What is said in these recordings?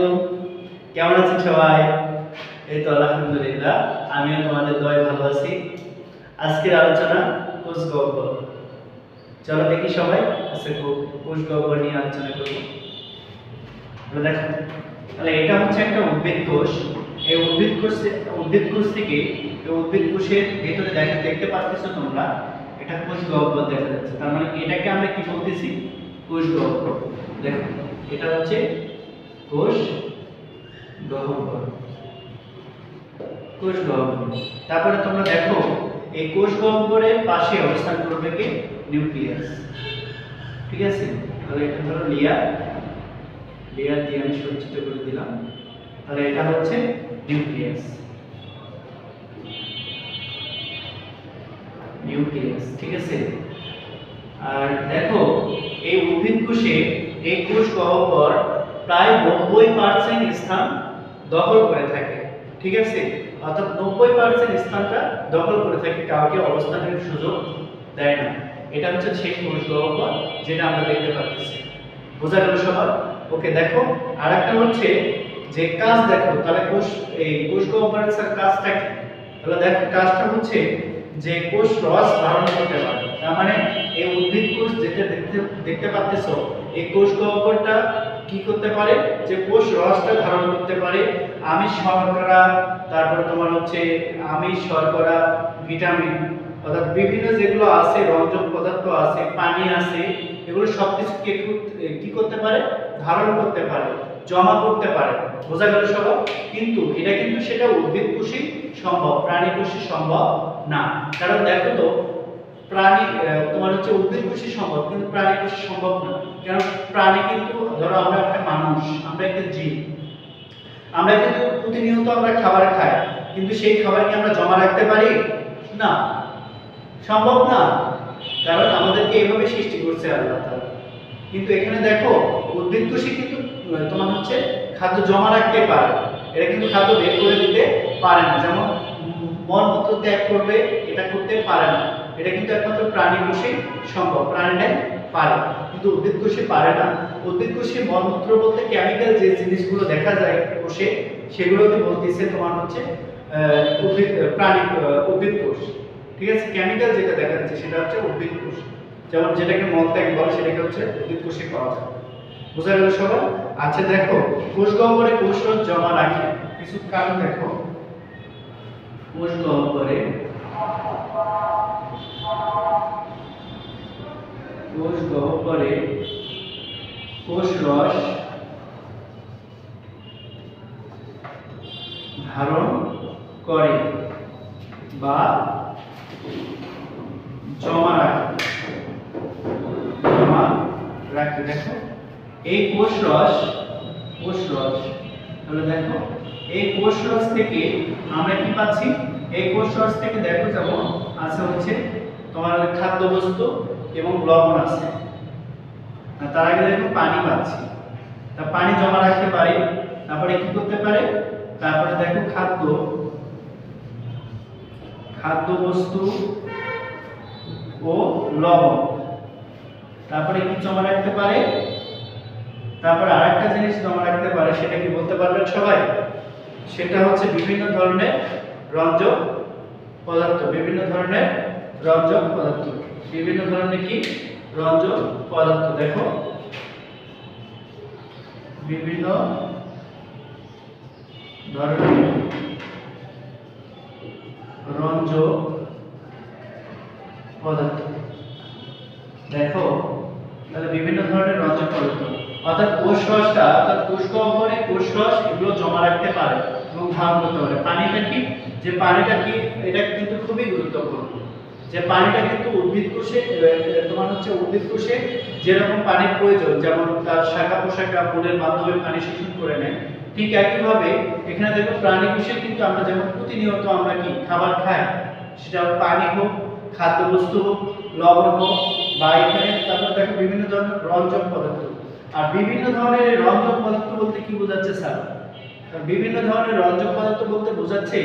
আলাইকুম। কেমন আছেন সবাই? এই তো আলহামদুলিল্লাহ, আমিও তোমাদের দোয়ায় ভালো আছি। আজকের আলোচনা কোষ গহ্বর। চলো দেখি সবাই আজকে কোষ গহ্বর নিয়ে আলোচনা করব। দেখো, তাহলে এটা হচ্ছে একটা উদ্ভিদ কোষ। এই উদ্ভিদ কোষ থেকে এই উদ্ভিদ কোষের ভিতরে দেখতে পাচ্ছো তোমরা, এটা কোষ গহ্বর দেখা যাচ্ছে। তার মানে এটাকে আমরা কি বলতেছি? কোষ গহ্বর। দেখো, এটা হচ্ছে কোষ গহ্বর। কোষ গহ্বর। তারপরে তোমরা দেখো, এই কোষ গহ্বরের পাশে অবস্থান করবে কি? নিউক্লিয়াস। ঠিক আছে? তাহলে এটা ধরো লেয়ার দিয়ে আমি সজ্জিত করে দিলাম। তাহলে এটা হচ্ছে নিউক্লিয়াস। ঠিক আছে? আর দেখো, এই উদ্ভিদ কোষে এই কোষ গহ্বর প্রায় 90% স্থান দখল করে থাকে। ঠিক আছে? অর্থাৎ 90% স্থানটা দখল করে থাকে, কাউকে অবস্থানের সুযোগ দেয় না। এটা হচ্ছে সেই কোষ গহ্বর যেটা আমরা দেখতে পাচ্ছি। বোঝা গেল সবার? ওকে, দেখো আরেকটা হচ্ছে যে কাজ। দেখো তাহলে এই কোষ গহ্বরের কাজটা কি? তাহলে দেখো, কাজটা হচ্ছে যে কোষ রস ধারণ করতে পারে। তার মানে এই উদ্ভিদ কোষ যেটা দেখতে পাচ্ছ, এই কোষ গহ্বরটা কি করতে পারে? যে কোষ রসটা ধারণ করতে পারে। আমিষ শর্করা, তারপরে তোমার হচ্ছে আমিষ শর্করা, ভিটামিন, অর্থাৎ বিভিন্ন যেগুলো আছে, রঞ্জক পদার্থ আছে, পানি আছে, এগুলো সবকিছু কি করতে পারে? ধারণ করতে পারে, জমা করতে পারে। বোঝা গেল সবার? কিন্তু এটা কিন্তু সেটা উদ্ভিদ কোষে সম্ভব, প্রাণী কোষে সম্ভব না। কারণ দেখো তো, তোমার হচ্ছে উদ্ভিদ কোষে সম্ভব, কিন্তু প্রাণী কোষে সম্ভব না। কারণ প্রাণী কিন্তু, ধরো আমরা একটা মানুষ, আমরা একটা জীব, আমরা কিন্তু প্রতিনিয়ত আমরা খাবার খাই, কিন্তু সেই খাবারকে আমরা জমা রাখতে পারি না, সম্ভব না। কারণ আমাদেরকে এইভাবে সৃষ্টি করছে আল্লাহ তাআলা। কিন্তু এখানে দেখো, উদ্ভিদ কোষে কিন্তু তোমার হচ্ছে খাদ্য জমা রাখতে পারে, এটা কিন্তু খাদ্য বের করে দিতে পারে না। যেমন মলমূত্র ত্যাগ করবে, এটা করতে পারে না। এটা কিন্তু একমাত্র প্রাণী কোষে সম্ভব, প্রাণীরাই পারে, কিন্তু উদ্ভিদ কোষে পারে না। উদ্ভিদ কোষে মলমূত্র বলতে কেমিক্যাল যে জিনিসগুলো দেখা যায় কোষে, সেগুলোকে বলতেছে তোমার হচ্ছে উদ্ভিদ কোষ। ঠিক আছে? কেমিক্যাল যেটা দেখা যাচ্ছে সেটা হচ্ছে উদ্ভিদ কোষ। যেমন যেটাকে মলত্যাগ বলে, সেটাকে হচ্ছে উদ্ভিদ কোষে পাওয়া যায়। বোঝা গেল সবার? আচ্ছা দেখো, কোষ গহ্বরে কোষ রস জমা রাখে কিছু কারণ। দেখো, কোষ গহ্বরে কোষ রস ধারণ করে বা জমা রাখে। দেখো, এই কোষ রস, তাহলে দেখো, এই কোষ রস থেকে আমরা কি পাচ্ছি? এই কোষ রস থেকে দেখো, যেমন আছে হচ্ছে তোমার খাদ্যবস্তু এবং লবণ আছে। তার আগে দেখো পানি পাচ্ছি, তা পানি জমা রাখতে পারে। তারপরে কি করতে পারে? তারপরে দেখো খাদ্যবস্তু ও লবণ, তারপরে কি জমা রাখতে পারে? তারপরে আরেকটা জিনিস জমা রাখতে পারে, সেটা কি বলতে পারবেন সবাই? সেটা হচ্ছে বিভিন্ন ধরনের রঞ্জক পদার্থ। বিভিন্ন ধরনের কি রঞ্জক পদার্থ। দেখো, বিভিন্ন ধরনের রঞ্জক পদার্থ। দেখো, তাহলে বিভিন্ন ধরনের রঞ্জক পদার্থ, অর্থাৎ কোষ গহ্বরে কোষ রস এগুলো জমা রাখতে পারে এবং ধারণ করতে পারে। পানিটা কি? এটা কিন্তু খুবই গুরুত্বপূর্ণ। যে পানিটা কিন্তু উদ্ভিদ কোষে যেরকম পানির প্রয়োজন, যেমন তার শাখা পোশাকা মূলের মাধ্যমে পানি শোষণ করে নেয়, ঠিক একইভাবে এখানে দেখো প্রাণী কোষে কিন্তু আমরা যেমন প্রতিনিয়ত আমরা কি খাবার খাই, সেটা পানি হোক, খাদ্যবস্তু হোক, লবণ হোক, বা এখানে তারপর দেখো বিভিন্ন ধরনের রঞ্জক পদার্থ। আর বিভিন্ন ধরনের রঞ্জক পদার্থ বলতে কি বোঝাচ্ছে স্যার? বিভিন্ন ধরনের রঞ্জক পদার্থ বলতে বোঝাচ্ছে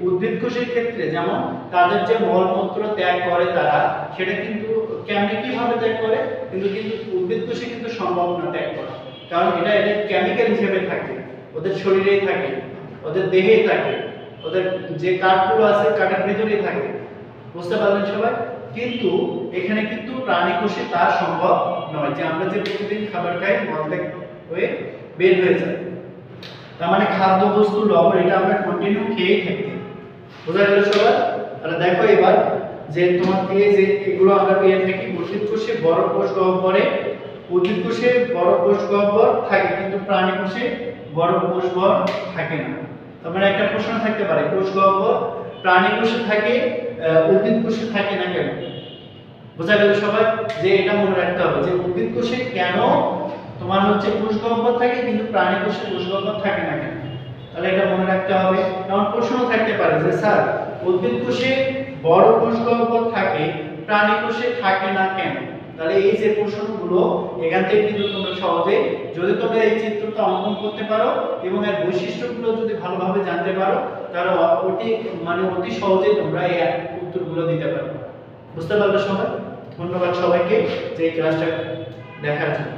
উদ্ভিদ কোষের ক্ষেত্রে যেমন তাদের যে মলমূত্র ত্যাগ করে তারা, সেটা কিন্তু কিভাবে ত্যাগ করে, কিন্তু উদ্ভিদ কোষে কিন্তু সম্ভব না ত্যাগ করা, কারণ এটা কেমিক্যাল হিসেবে থাকে। ওদের শরীরেই থাকে, ওদের দেহেই থাকে, ওদের যে কাঠগুলো আছে কাঠের ভিতরেই থাকে। বুঝতে পারলেন সবাই? কিন্তু এখানে কিন্তু প্রাণী কোষে তা সম্ভব নয়, যে আমরা যে প্রতিদিন খাবার খাই মলত্যাগ হয়ে বের হয়ে যায়। তার মানে খাদ্য বস্তু লবণ এটা আমরা কন্টিনিউ খেয়েই থাকি। বোঝা গেল সবাই? তাহলে দেখো এবার যে তোমার থেকে যে এগুলো আমরা পেয়ে থাকি, উদ্ভিদ কোষে বড় কোষ গহ্বরে, উদ্ভিদ কোষে বড় কোষ গহ্বর থাকে কিন্তু প্রাণী কোষে বড় কোষ গহ্বর থাকে না। তার মানে একটা প্রশ্ন থাকতে পারে, কোষ গহ্বর প্রাণী কোষে থাকে, উদ্ভিদ কোষে থাকে না কেন? বোঝা গেল সবাই? যে এটা মনে রাখতে হবে যে উদ্ভিদ কোষে কেন তোমার হচ্ছে কোষ গহ্বর থাকে কিন্তু প্রাণী কোষে কোষ গহ্বর থাকে না কেন? তাহলে এটা মনে রাখতে হবে। এমন প্রশ্ন থাকতে পারে যে স্যার উদ্ভিদ কোষে বড় কোষ গহ্বর থাকে, প্রাণী কোষে থাকে না কেন? তাহলে এই যে প্রশ্নগুলো এখান থেকে কিন্তু তোমরা সহজে, যদি তোমরা এই চিত্রটা অঙ্কন করতে পারো এবং এর বৈশিষ্ট্যগুলো যদি ভালোভাবে জানতে পারো, তাহলে অতি সহজেই তোমরা এই উত্তরগুলো দিতে পারবে। বুঝতে পারলে সবাই? ধন্যবাদ সবাইকে যে এই ক্লাসটা দেখার জন্য।